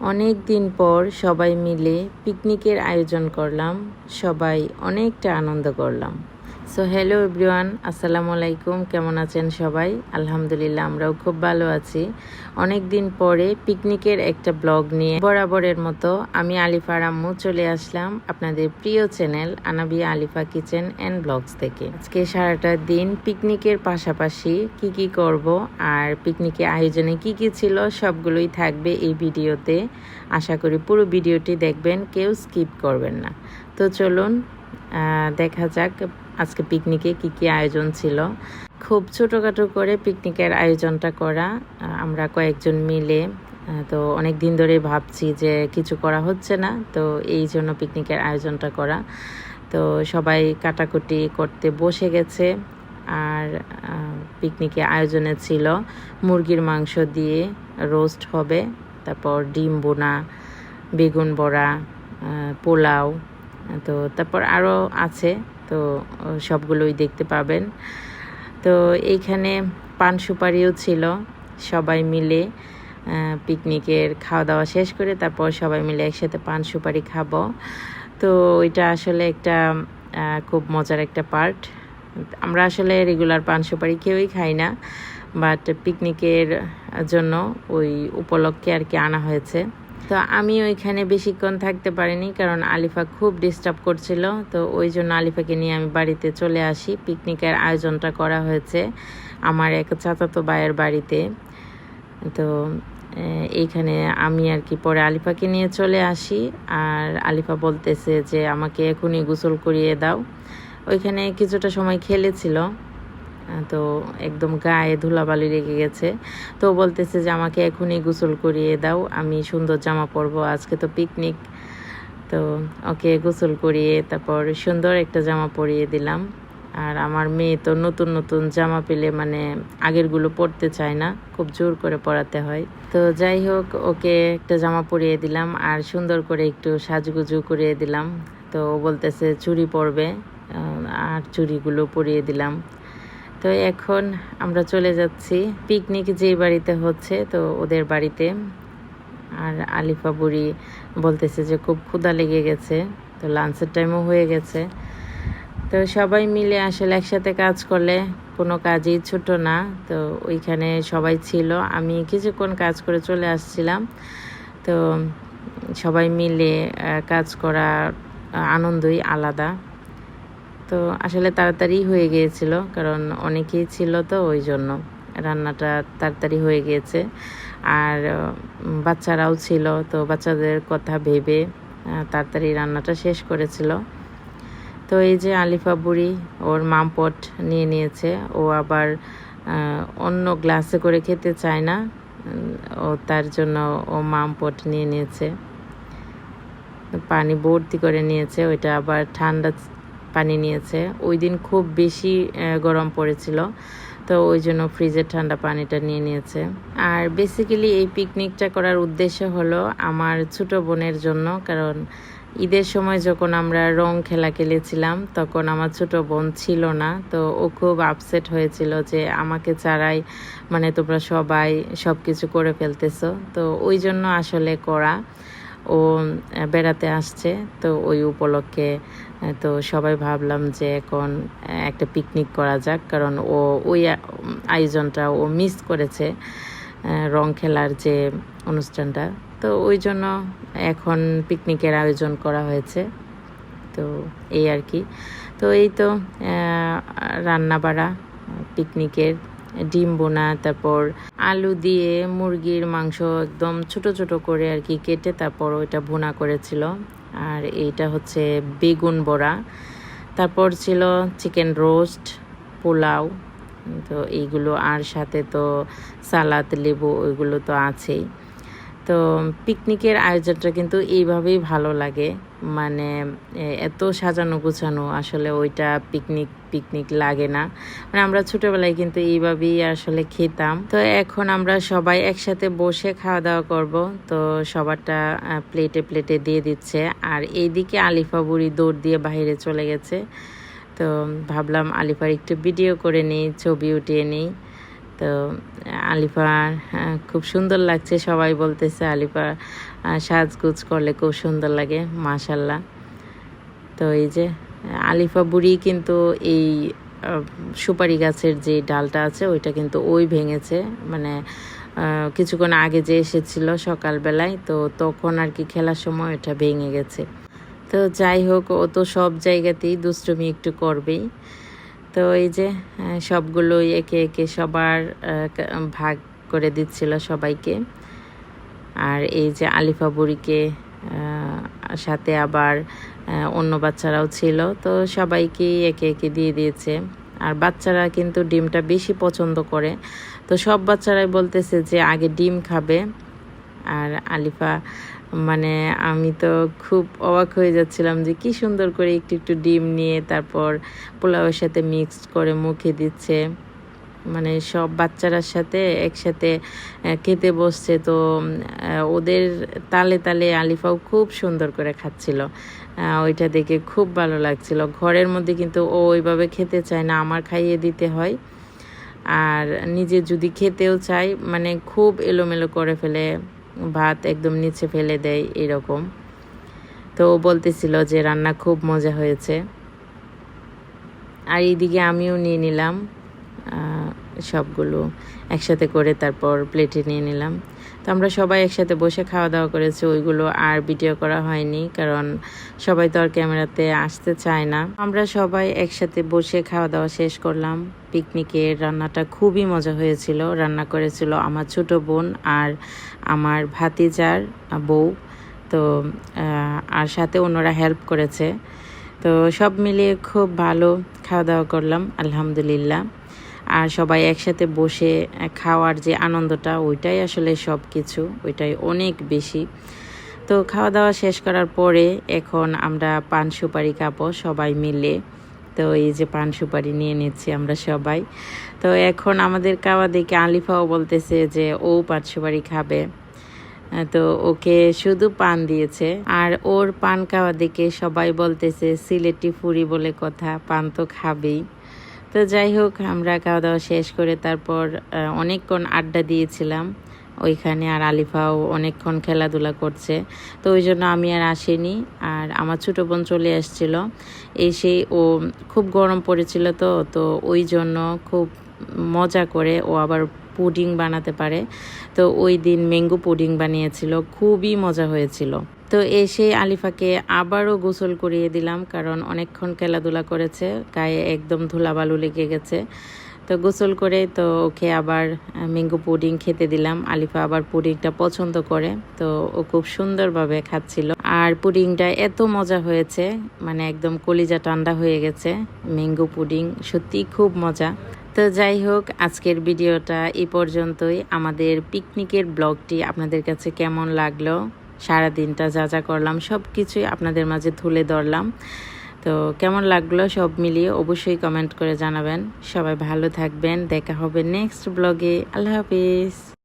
অনেক দিন পর সবাই মিলে পিকনিকের আয়োজন করলাম। সবাই অনেকটা আনন্দ করলাম। সো হ্যালো এভরিওয়ান, আসসালামু আলাইকুম। কেমন আছেন সবাই? আলহামদুলিল্লাহ, আমরাও খুব ভালো আছি। অনেক দিন পরে পিকনিকের একটা ব্লগ নিয়ে বরাবরের মতো আমি আলিফা আম্মু চলে আসলাম আপনাদের প্রিয় channel Anabia Alifa kitchen and blogs থেকে। আজকে সারাটা দিন পিকনিকের পাশাপাশি কি করব আর পিকনিকের আয়োজনে কি ছিল সবগুলোই থাকবে এই ভিডিওতে। আশা করি পুরো ভিডিওটি দেখবেন, কেউ স্কিপ করবেন না। তো চলুন দেখা যাক আজকে পিকনিকে কি আয়োজন ছিল। খুব ছোটোখাটো করে পিকনিকের আয়োজনটা করা, আমরা কয়েকজন মিলে। তো অনেক দিন ধরে ভাবছি যে কিছু করা হচ্ছে না, তো এই জন্য পিকনিকের আয়োজনটা করা। তো সবাই কাটাকুটি করতে বসে গেছে। আর পিকনিকে আয়োজনে ছিল মুরগির মাংস দিয়ে রোস্ট হবে, তারপর ডিম বোনা, বেগুন বড়া, পোলাও, তো তারপর আরও আছে, তো সবগুলোই দেখতে পাবেন। তো এইখানে পান সুপারিও ছিল। সবাই মিলে পিকনিকের খাওয়া দাওয়া শেষ করে তারপর সবাই মিলে একসাথে পান সুপারি খাবো। তো এটা আসলে একটা খুব মজার একটা পার্ট। আমরা আসলে রেগুলার পান সুপারি কেউই খাই না, বাট পিকনিকের জন্য ওই উপলক্ষে আর কি আনা হয়েছে। তো আমি ওইখানে বেশিক্ষণ থাকতে পারিনি, কারণ আলিফা খুব ডিস্টার্ব করছিল। তো ওই জন্য আলিফাকে নিয়ে আমি বাড়িতে চলে আসি। পিকনিকের আয়োজনটা করা হয়েছে আমার এক চাচাতো ভাইয়ের বাড়িতে। তো এইখানে আমি আর কি পরে আলিফাকে নিয়ে চলে আসি। আর আলিফা বলতেছে যে আমাকে এখনই গোসল করিয়ে দাও। ওইখানে কিছুটা সময় খেলেছিল, তো একদম গায়ে ধুলাবালি লেগে গেছে। তো বলতেছে যে আমাকে এখনই গোসল করিয়ে দাও, আমি সুন্দর জামা পরবো, আজকে তো পিকনিক। তো ওকে গোসল করিয়ে তারপর সুন্দর একটা জামা পরিয়ে দিলাম। আর আমার মেয়ে তো নতুন নতুন জামা পেলে মানে আগেরগুলো পরতে চায় না, খুব জোর করে পরাতে হয়। তো যাই হোক, ওকে একটা জামা পরিয়ে দিলাম আর সুন্দর করে একটু সাজগুজু করিয়ে দিলাম। তো ও বলতেছে চুড়ি পরবে, আর চুড়িগুলো পরিয়ে দিলাম। তো এখন আমরা চলে যাচ্ছি পিকনিক যেই বাড়িতে হচ্ছে, তো ওদের বাড়িতে। আর আলিফা বুড়ি বলতেছে যে খুব ক্ষুধা লেগে গেছে, তো লাঞ্চের টাইমও হয়ে গেছে। তো সবাই মিলে আসলে একসাথে কাজ করলে কোনো কাজই ছোট না। তো ওইখানে সবাই ছিল, আমি কিছুক্ষণ কাজ করে চলে আসছিলাম। তো সবাই মিলে কাজ করার আনন্দই আলাদা। তো আসলে তাড়াতাড়ি হয়ে গিয়েছিল, কারণ অনেকেই ছিল, তো ওই জন্য রান্নাটা তাড়াতাড়ি হয়ে গিয়েছে। আর বাচ্চারাও ছিল, তো বাচ্চাদের কথা ভেবে তাড়াতাড়ি রান্নাটা শেষ করেছিল। তো এই যে আলিফা বুড়ি ওর মামপট নিয়ে নিয়েছে, ও আবার অন্য গ্লাসে করে খেতে চায় না, ও তার জন্য ও মামপট নিয়ে নিয়েছে, পানি ভর্তি করে নিয়েছে। ওইটা আবার ঠান্ডা পানি নিয়েছে। ওই দিন খুব বেশি গরম পড়েছিল, তো ওই জন্য ফ্রিজের ঠান্ডা পানিটা নিয়ে নিয়েছে। আর বেসিক্যালি এই পিকনিকটা করার উদ্দেশ্য হলো আমার ছোট বোনের জন্য, কারণ ঈদের সময় যখন আমরা রং খেলা খেলেছিলাম তখন আমার ছোট বোন ছিল না। তো ও খুব আপসেট হয়েছিল যে আমাকে ছাড়াই মানে তোমরা সবাই সব কিছু করে ফেলতেছো। তো ওই জন্য আসলে করা, ও বেড়াতে আসছে, তো ওই উপলক্ষে তো সবাই ভাবলাম যে এখন একটা পিকনিক করা যাক, কারণ ও ওই আয়োজনটা ও মিস করেছে, রং খেলার যে অনুষ্ঠানটা। তো ওই জন্য এখন পিকনিকের আয়োজন করা হয়েছে। তো এই আর কি। তো এই তো রান্না বাড়া পিকনিকের, ডিম বোনা, তারপর আলু দিয়ে মুরগির মাংস একদম ছোট ছোট করে আর কি কেটে তারপর ওইটা ভুনা করেছিল। আর এইটা হচ্ছে বেগুন বড়া, তারপর ছিল চিকেন রোস্ট, পোলাও, তো এইগুলো। আর সাথে তো সালাদ, লেবু, ওইগুলো তো আছেই। তো পিকনিকের আয়োজনটা কিন্তু এইভাবেই ভালো লাগে, মানে এত সাজানো গোছানো আসলে ওইটা পিকনিক লাগে না। মানে আমরা ছোটোবেলায় কিন্তু এইভাবেই আসলে খেতাম। তো এখন আমরা সবাই একসাথে বসে খাওয়া দাওয়া করব। তো সবারটা প্লেটে প্লেটে দিয়ে দিচ্ছে। আর এইদিকে আলিফা বুড়ি দৌড় দিয়ে বাইরে চলে গেছে। তো ভাবলাম আলিফার একটু ভিডিও করে নিই, ছবি উঠিয়ে নিই। তো আলিফা খুব সুন্দর লাগছে, সবাই বলতেছে আলিফা সাজগুজ করলে খুব সুন্দর লাগে মাশাল্লাহ। তো এই যে আলিফা বুড়ি কিন্তু এই সুপারি গাছের যে ডালটা আছে ওইটা কিন্তু ওই ভেঙেছে, মানে কিছুক্ষণ আগে যে এসেছিল সকালবেলায়, তো তখন আর কি খেলার সময় এটা ভেঙে গেছে। তো যাই হোক, ও তো সব জায়গাতেই দুষ্টুমি একটু করবেই। তো এই যে সবগুলোই একে একে সবার ভাগ করে দিচ্ছিল সবাইকে। আর এই যে আলিফা বুড়িকে সাথে আবার অন্য বাচ্চারাও ছিল, তো সবাইকেই একে একে দিয়ে দিয়েছে। আর বাচ্চারা কিন্তু ডিমটা বেশি পছন্দ করে, তো সব বাচ্চারাই বলতেছে যে আগে ডিম খাবে। আর আলিফা, মানে আমি তো খুব অবাক হয়ে যাচ্ছিলাম যে কি সুন্দর করে একটু একটু ডিম নিয়ে তারপর পোলাওয়ের সাথে মিক্সড করে মুখে দিচ্ছে, মানে সব বাচ্চারার সাথে একসাথে খেতে বসছে। তো ওদের তালে তালে আলিফাও খুব সুন্দর করে খাচ্ছিল, ওইটা দেখে খুব ভালো লাগছিল। ঘরের মধ্যে কিন্তু ও ওইভাবে খেতে চায় না, আমার খাইয়ে দিতে হয়। আর নিজে যদি খেতেও চাই, মানে খুব এলোমেলো করে ফেলে, ভাত একদম নিচে ফেলে দেয় এরকম। তো ও বলতেছিল যে রান্না খুব মজা হয়েছে। আর এইদিকে আমিও নিয়ে নিলাম সবগুলো একসাথে করে, তারপর প্লেটে নিয়ে নিলাম। তো আমরা সবাই একসাথে বসে খাওয়া দাওয়া করেছি, ওইগুলো আর ভিডিও করা হয়নি, কারণ সবাই তো আর ক্যামেরাতে আসতে চায় না। আমরা সবাই একসাথে বসে খাওয়া দাওয়া শেষ করলাম। পিকনিকের রান্নাটা খুবই মজা হয়েছিল। রান্না করেছিল আমার ছোট বোন আর আমার ভাতিজার বউ, তো আর সাথে অন্যরা হেল্প করেছে। তো সব মিলিয়ে খুব ভালো খাওয়া দাওয়া করলাম আলহামদুলিল্লাহ। আর সবাই একসাথে বসে খাওয়ার যে আনন্দটা, ওইটাই আসলে সব কিছু, ওইটাই অনেক বেশি। তো খাওয়া দাওয়া শেষ করার পরে এখন আমরা পান সুপারি খাবো সবাই মিলে। তো এই যে পান সুপারি নিয়ে নিচ্ছি আমরা সবাই। তো এখন আমাদের খাওয়া দেখে আলিফাও বলতেছে যে ও পান সুপারি খাবে, তো ওকে শুধু পান দিয়েছে। আর ওর পান খাওয়া দেখে সবাই বলতেছে সিলেটি ফুরি বলে কথা, পান তো খাবেই। তো যাই হোক, আমরা খাওয়া দাওয়া শেষ করে তারপর অনেকক্ষণ আড্ডা দিয়েছিলাম ওইখানে। আর আলিফাও অনেকক্ষণ খেলাধুলা করছে, তো ওই জন্য আমি আর আসিনি। আর আমার ছোটো বোন চলে আসছিল, এসে ও খুব গরম পড়েছিল, তো ওই জন্য খুব মজা করে ও আবার পুডিং বানাতে পারে। তো ওই দিন ম্যাঙ্গো পুডিং বানিয়েছিল, খুবই মজা হয়েছিল। তো এসে আলিফাকে আবারও গোসল করিয়ে দিলাম, কারণ অনেকক্ষণ খেলাধুলা করেছে, গায়ে একদম ধুলাবালু লেগে গেছে। তো গোসল করে তো ওকে আবার ম্যাঙ্গো পুডিং খেতে দিলাম। আলিফা আবার পুডিংটা পছন্দ করে, তো ও খুব সুন্দরভাবে খাচ্ছিল। আর পুডিংটা এত মজা হয়েছে, মানে একদম কলিজা ঠান্ডা হয়ে গেছে। ম্যাঙ্গো পুডিং সত্যিই খুব মজা। তো যাই হোক, আজকের ভিডিওটা এই পর্যন্তই। আমাদের পিকনিকের ব্লগটি আপনাদের কাছে কেমন লাগলো, সারাদিনটা যা যা করলাম সব কিছুই আপনাদের মাঝে তুলে ধরলাম। তো কেমন লাগলো সব মিলিয়ে অবশ্যই কমেন্ট করে জানাবেন। সবাই ভালো থাকবেন, দেখা হবে নেক্সট ব্লগে। আল্লাহ হাফিজ।